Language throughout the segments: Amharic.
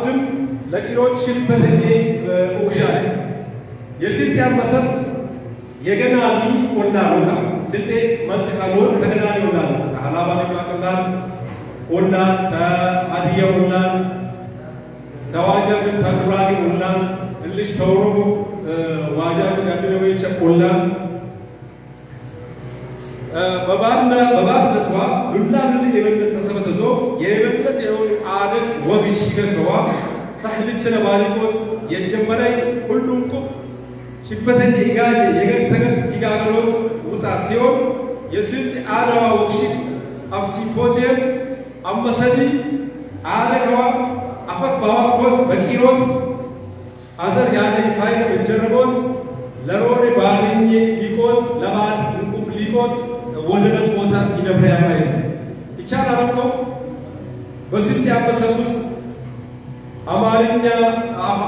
አብድም ለቂሮት ሽልበለኔ ኡክሻለ የስልጤ አንበሰር የገናሚ ወላሉካ ስልጤ መንጥቃሎን ከገናሚ ወላሉ ከሐላባ ለማቀላል ወላ ከአዲያ ወላ ተዋጀር ተቁራጊ ወላ እልሽ ተውሮ ዋጃር ያደረው የቸቆላ በባርነቷ ዱላን የበለጠ ሰበተዞ የበለጠ የሆነ አደግ ወግሽ ገተዋ ሳህልች ለባሪቆት የጀመረይ ሁሉም ቁፍ ሽበተን ይጋል የገግ ተገግ ሲጋግሮት ውጣቴው የስልጥ አዳዋ ወግሽ አፍ ሲምፖዚየም አመሰሊ አደገዋ አፈክ ባዋቆት በቂሮት አዘር ያለ ፋይዳ በጀረቦት ለሮሬ ባርኝ ሊቆት ለባል እንቁፍ ሊቆት ወለደት ቦታ ይደብረ ያማይ ይቻላል እኮ በስልጤ አንበሳ ውስጥ አማርኛ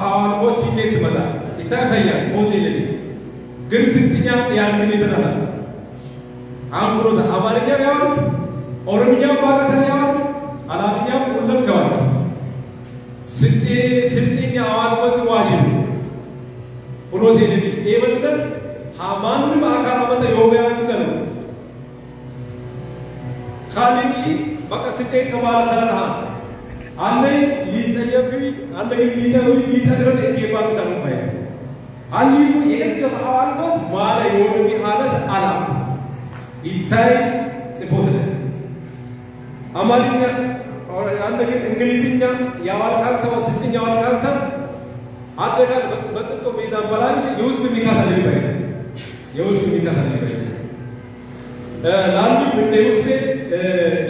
አዋልቆት ይጤት መጣ ይታፈያ ሞሴሌ ግን ስልጥኛ ያንን ይተናል አምሮት አማርኛ ያወቅ ኦሮምኛ ባቀተ ያወቅ አላምኛ ሁሉም ከዋል ስልጥኛ አዋልቆት ዋሽን ሆኖቴ የበለጠ ማንም አካል አመተ የወያ ይሰሩ ካሊቂ በቃ ስልጤ ከባለ ተረሃ አንዴ ሊጸየፊ አንዴ ሊተሩ ሊተግረን የባን ሰሩ ባይ አንዱ የገገፈ አዋልቆት ማለ የወርቢ ሐለት አላ ይታይ ጥፎት አማርኛ አንዴ እንግሊዝኛ ያዋልካን ሰው ስልጥኛ ያዋልካን ሰው አደጋል በጥጦ ሚዛን ባላንስ የውስጥ ሚካታል ይባይ የውስጥ ሚካታል ይባይ ላንዱ ምን የውስጥ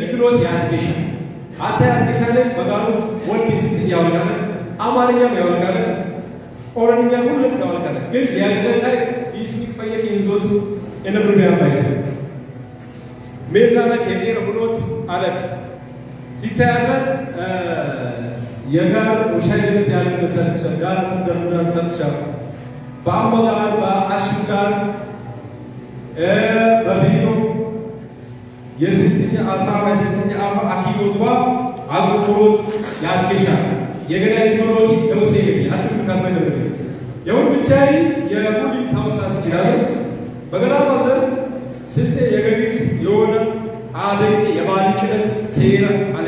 ኢግኖት ያድጌሽን አታ ያድጌሻለ በጋር ውስጥ ወንድ ስልጥኛ ያወልካለ አማርኛም ያወልካለ ኦሮምኛ ሁሉም ያወልካለ ግን ያገለታይ ፊስሚክ ፈየክ ይዞት እነብሩ ያባይ ሜዛና ከቄረ ሁሎት አለ ይታያዘ የጋር ወሻይነት ያለ ሰልቻ ጋር እንደምን ሰልቻ በአመጋር በአሽጋር በቢሮ የስልጥኛ አሳባ የስልጥኛ አፋ አኪቦትዋ አብሮት ያድጌሻ የገዳይ ኖሮቲ ደውሴ አጥም ካመነ የውን ብቻይ የሙሊ ታውሳስ ይላል በገዳ ማዘር ስልጤ የገግክ የሆነ አደግ የባሊቅነት ሴራ አለ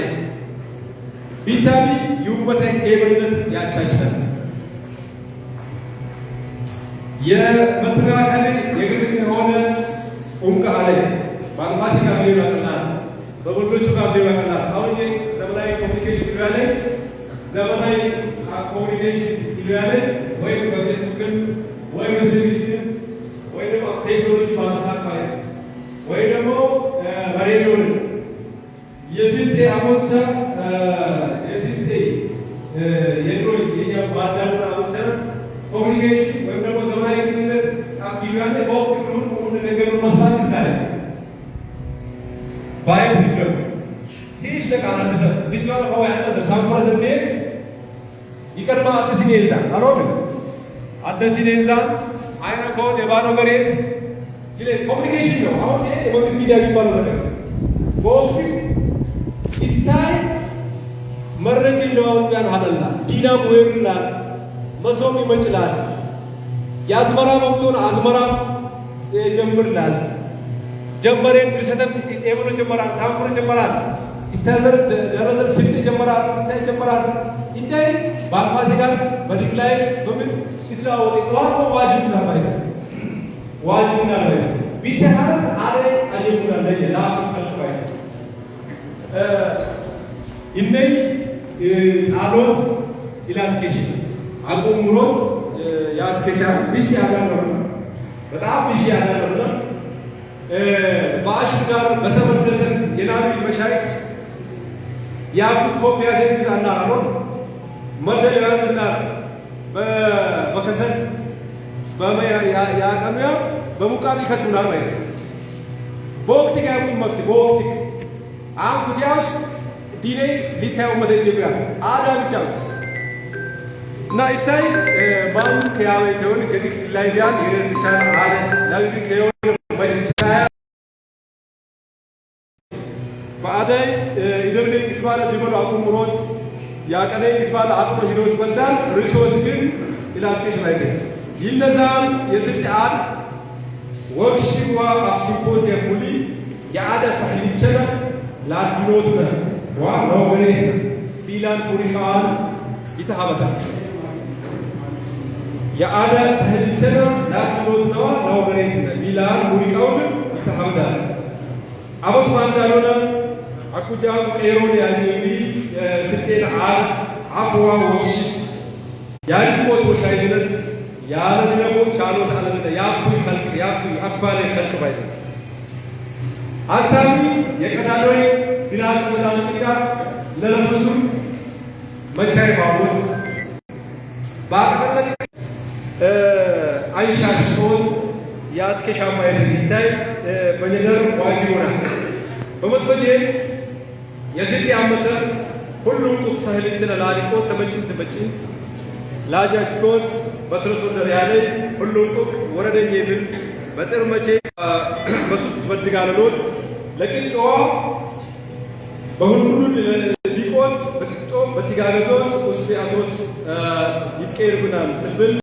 ቢታቢ ይውበተ ኤብነት ያቻችላል የመትራከለ የግግክ የሆነ ኡንጋ አለ ባልፋቲ ጋር ይላል በቦሎቹ ጋር ይላል አሁን ዘመናዊ ኮሙኒኬሽን ይላል ዘመናዊ ኮሙኒኬሽን ይላል ወይ በፌስቡክ ወይ በቴሌቪዥን ወይ ደግሞ ቴክኖሎጂ ማሳካ ወይ ደግሞ በሬዲዮ የስልጤ አሞቻ የስልጤ የድሮ የኛ ባዳና አሞቻ ኮሙኒኬሽን ወይ ደግሞ ዘመናዊ ግንኙነት አክቲቪቲ በወቅቱ ሁሉ ነገር መስራት ይችላል ባይት ነው ትንሽ ለቃና ተሰ ቢትዋለ ነው ያለ ሳምፖር ዘመት ይቀርማ አዲስ ይነዛ አሮን አዲስ ይነዛ አይነ ኮድ የባሮ ገሬት ይሄ ኮሙኒኬሽን ነው አሁን ይሄ በመንግስት ሚዲያ የሚባለው ነገር በወቅቱ ይታይ መረጃ ለዋውጣን ሀደላ ዲና ወይርላ መሶም ይመጭላል ያዝመራ ወቅቱን አዝመራ ይጀምርላል ጀመረን ብሰተም ኤብሮ ጀመራል ሳምፕሮ ጀመራል ይታዘር ደረሰር ስልት ጀመራል ይታይ ጀመራል ይታይ ባፋት ጋር በዲክ ላይ በምን ሲትላው ወጣው ዋጅብ ነው ማለት ዋጅብ ነው ቢተሃረት አለ አጀቡራ ላይ ላ ተልፋይ ኢነይ ጣሎት ኢላስኬሽን አቆምሮት ያስኬሻል ብሽ ያጋለው በጣም ብሽ ያጋለው ባሽ ጋር በሰመደሰን የናቢ መሻይክ ያቁብ ኮፒያ ዘይዛና አሮን መደል ያዝና በከሰል ያቀሚያ በሙቃቢ ከቱና ማለት በወቅት ጋር መፍት በወቅት አሁን ያስ ዲኔ ሊታዩ መደጀቢያ አዳ ብቻ እና ይታይ ማን ከያው ከሆነ ገዲክ ላይ ቢያን ይረቻ አለ ለግዲ ከሆነ መቻያ ባዳይ ይደብለ ይስባለ ቢጎል አቁምሮት ያቀነ ይስባል አጥቶ ሂዶት ወንዳል ሪሶት ግን ኢላትከሽ ላይ ይነዛም የስልጣን ወክሽዋ አፍሲፖስ የሙሊ የአዳ ሳህሊቸና ላድኖት ነው ዋናው ገሬ ቢላን ቁሪቃን ይተሃበታ የአዳ ሳህሊቸና ላድኖት ነው ነው ገሬ ቢላን ቁሪቃውን ይተሃበታ አቦት ማንዳሎና አኩጃው ቀይሮን ያጂቢ ስልጤን አፍዋ ወክሽ ያልቆት ወሻይነት ያለም ነው ቻሎት አለም ያኩ ኸልቅ ያኩ አባለ ኸልቅ ባይደ አታሚ የቀዳሎይ ቢላል ወላን ብቻ ለለብሱ መቻይ ባቦት ባቀጠለ አይሻሽቶት ያትከሻማ ይታይ በነገር ዋጅቦና በመጥፈጄ የዚህ አመሰ ሁሉም ቁፍ ሳህልችን ላሊቆ ተመጭንት ላጃጅኮት በትረሶ ደሪያለ ሁሉም ቁፍ ወረደኝ ይብል በጥር መቼ በሱት በድጋለሎት ለቅንጦዋ በሁሉ ሊቆት በቅንጦ በትጋገዞት ውስጥ ያሶት ይትቀርብናል ትብል